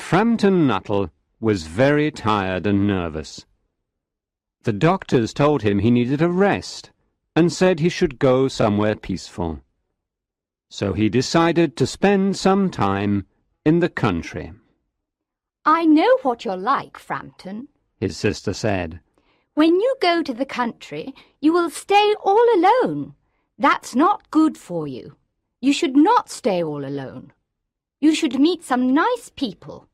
Frampton Nuttall was very tired and nervous. The doctors told him he needed a rest and said he should go somewhere peaceful. So he decided to spend some time in the country. "I know what you're like, Frampton," his sister said. "When you go to the country, you will stay all alone. That's not good for you. You should not stay all alone. You should meet some nice people.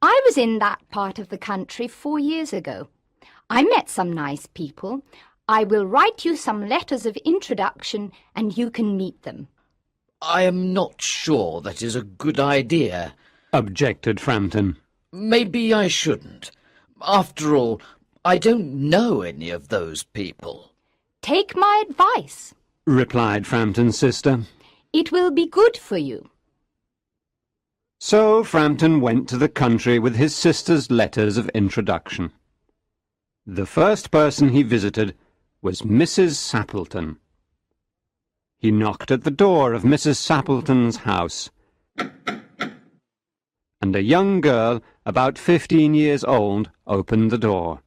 I was in that part of the country 4 years ago. I met some nice people. I will write you some letters of introduction and you can meet them." "I am not sure that is a good idea," objected Frampton. "Maybe I shouldn't. After all, I don't know any of those people." "Take my advice," replied Frampton's sister. "It will be good for you." So Frampton went to the country with his sister's letters of introduction. The first person he visited was Mrs. Sappleton. He knocked at the door of Mrs. Sappleton's house, and a young girl about 15 years old opened the door.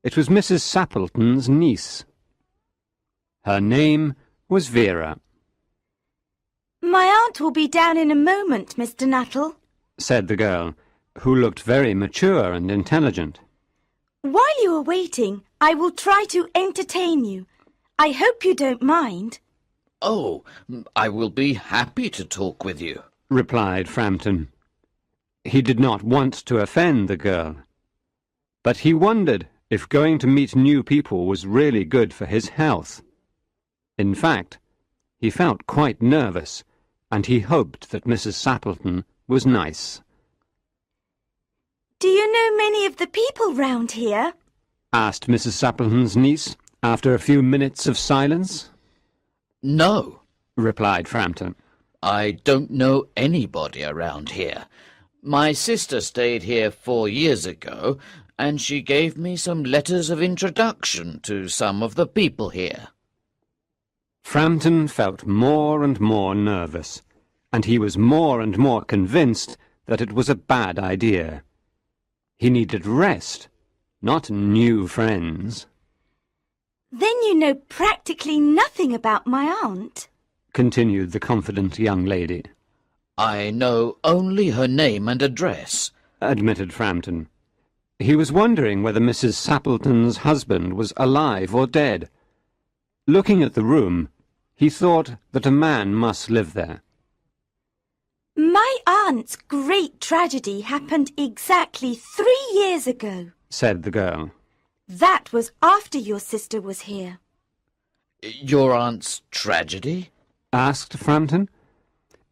It was Mrs. Sappleton's niece. Her name was Vera. "My aunt will be down in a moment, Mr. Nuttall," said the girl, who looked very mature and intelligent. "While you are waiting, I will try to entertain you. I hope you don't mind." "Oh, I will be happy to talk with you," replied Frampton. He did not want to offend the girl, but he wondered if going to meet new people was really good for his health. In fact, he felt quite nervous, and he hoped that Mrs. Sappleton was nice. "Do you know many of the people round here?" asked Mrs. Sappleton's niece, after a few minutes of silence. "No," replied Frampton. "I don't know anybody around here. My sister stayed here 4 years ago, and she gave me some letters of introduction to some of the people here." Frampton felt more and more nervous, and he was more and more convinced that it was a bad idea. He needed rest, not new friends. "Then you know practically nothing about my aunt," continued the confident young lady. "I know only her name and address," admitted Frampton. He was wondering whether Mrs. Sappleton's husband was alive or dead. Looking at the room, he thought that a man must live there. "My aunt's great tragedy happened exactly 3 years ago," said the girl. "That was after your sister was here." "Your aunt's tragedy?" asked Frampton.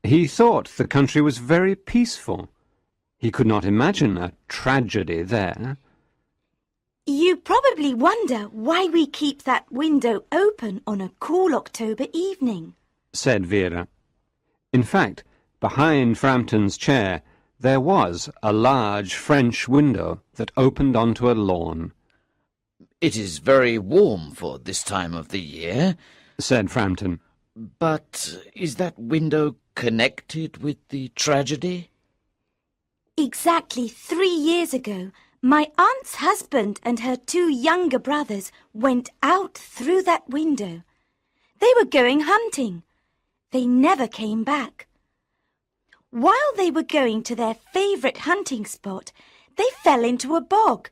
He thought the country was very peaceful. He could not imagine a tragedy there. "You probably wonder why we keep that window open on a cool October evening," said Vera. In fact, behind Frampton's chair there was a large French window that opened onto a lawn. "It is very warm for this time of the year," said Frampton. "But is that window connected with the tragedy?" "Exactly 3 years ago, my aunt's husband and her 2 younger brothers went out through that window. They were going hunting. They never came back. While they were going to their favourite hunting spot, they fell into a bog.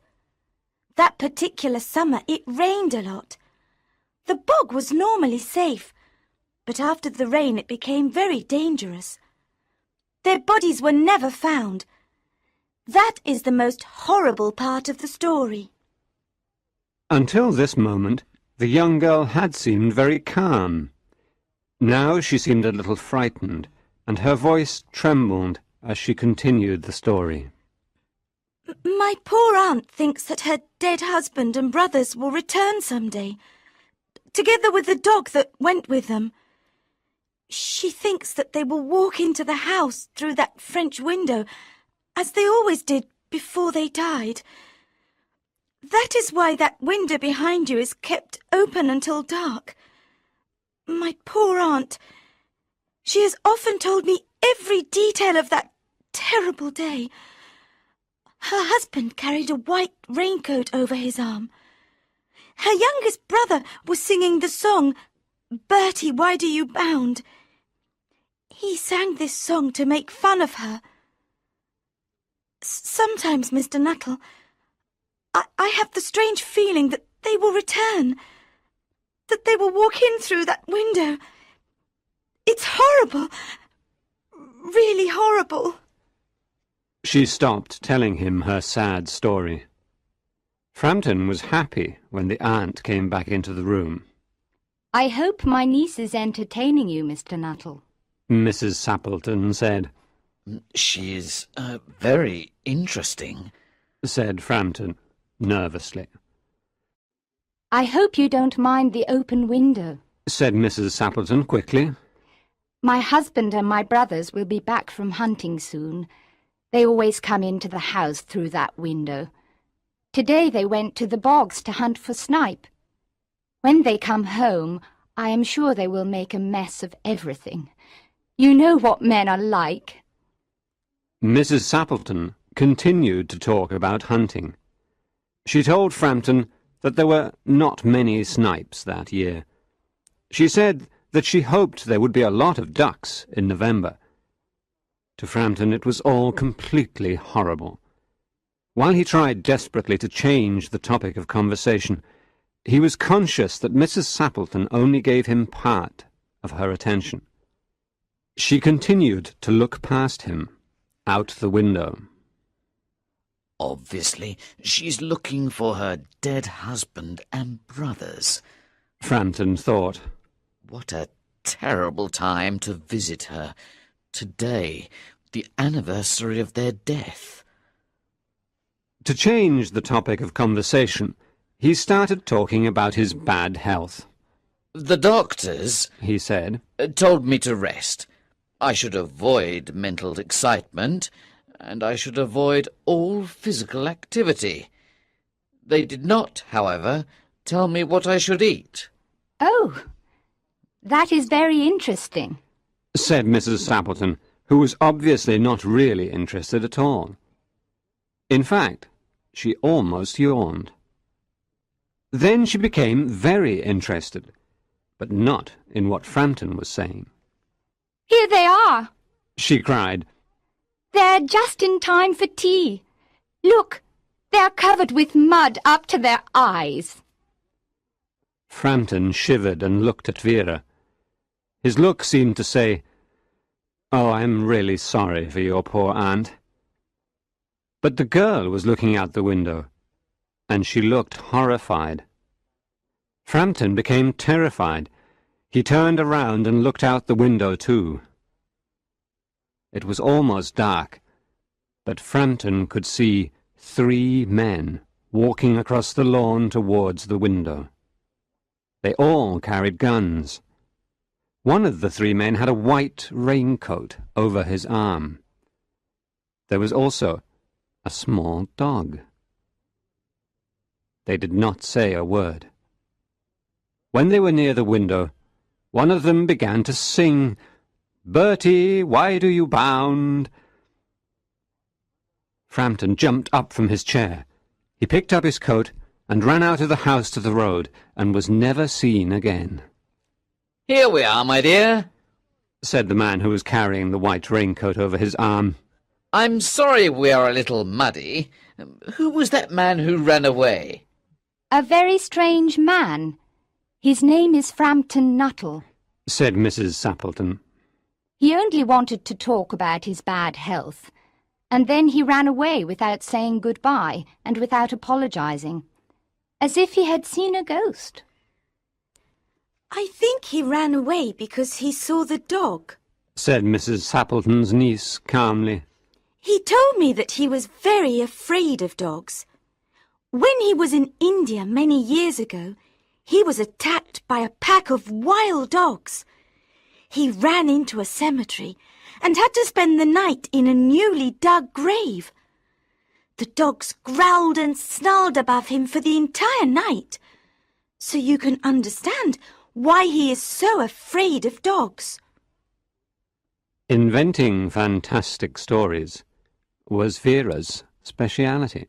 That particular summer it rained a lot. The bog was normally safe, but after the rain it became very dangerous. Their bodies were never found. That is the most horrible part of the story." Until this moment, the young girl had seemed very calm. Now she seemed a little frightened, and her voice trembled as she continued the story. "My poor aunt thinks that her dead husband and brothers will return some day, together with the dog that went with them. She thinks that they will walk into the house through that French window, as they always did before they died. That is why that window behind you is kept open until dark. My poor aunt, she has often told me every detail of that terrible day, Her husband carried a white raincoat over his arm. Her youngest brother was singing the song, "Bertie, why do you bound?" He sang this song to make fun of her. Sometimes, Mr. Nuttall, I have the strange feeling that they will return, that they will walk in through that window. It's horrible, really horrible. She stopped telling him her sad story. Frampton was happy when the aunt came back into the room. I hope my niece is entertaining you, Mr. Nuttall, Mrs. Sappleton said. She is very interesting, said Frampton nervously. I hope you don't mind the open window, said Mrs. Sappleton quickly. My husband and my brothers will be back from hunting soon. They always come into the house through that window. Today they went to the bogs to hunt for snipe. When they come home, I am sure they will make a mess of everything. You know what men are like. Mrs. Sappleton continued to talk about hunting. She told Frampton that there were not many snipes that year. She said that she hoped there would be a lot of ducks in November. To Frampton it was all completely horrible. While he tried desperately to change the topic of conversation, he was conscious that Mrs. Sappleton only gave him part of her attention. She continued to look past him, out the window. Obviously, she's looking for her dead husband and brothers, Frampton thought. What a terrible time to visit her. Today, the anniversary of their death. To change the topic of conversation, he started talking about his bad health. The doctors, he said, told me to rest. I should avoid mental excitement, and I should avoid all physical activity. They did not, however, tell me what I should eat. Oh, that is very interesting, said Mrs. Sappleton, who was obviously not really interested at all. In fact, she almost yawned. Then she became very interested, but not in what Frampton was saying. Here they are, she cried. They're just in time for tea. Look, they're covered with mud up to their eyes. Frampton shivered and looked at Vera. His look seemed to say, "Oh, I'm really sorry for your poor aunt." But the girl was looking out the window, and she looked horrified. Frampton became terrified. He turned around and looked out the window too. It was almost dark, but Frampton could see 3 men walking across the lawn towards the window. They all carried guns. One of the 3 men had a white raincoat over his arm. There was also a small dog. They did not say a word. When they were near the window, one of them began to sing, "Bertie, why do you bound?" Frampton jumped up from his chair. He picked up his coat and ran out of the house to the road, and was never seen again. "Here we are, my dear," said the man who was carrying the white raincoat over his arm. "I'm sorry we are a little muddy. Who was that man who ran away?" A very strange man. His name is Frampton Nuttall, said Mrs. Sappleton. He only wanted to talk about his bad health, and then he ran away without saying goodbye and without apologizing, as if he had seen a ghost. I think he ran away because he saw the dog, said Mrs. Sappleton's niece calmly. He told me that he was very afraid of dogs. When he was in India many years ago, he was attacked by a pack of wild dogs. He ran into a cemetery and had to spend the night in a newly dug grave. The dogs growled and snarled above him for the entire night. So you can understand why he is so afraid of dogs. Inventing fantastic stories was Vera's speciality.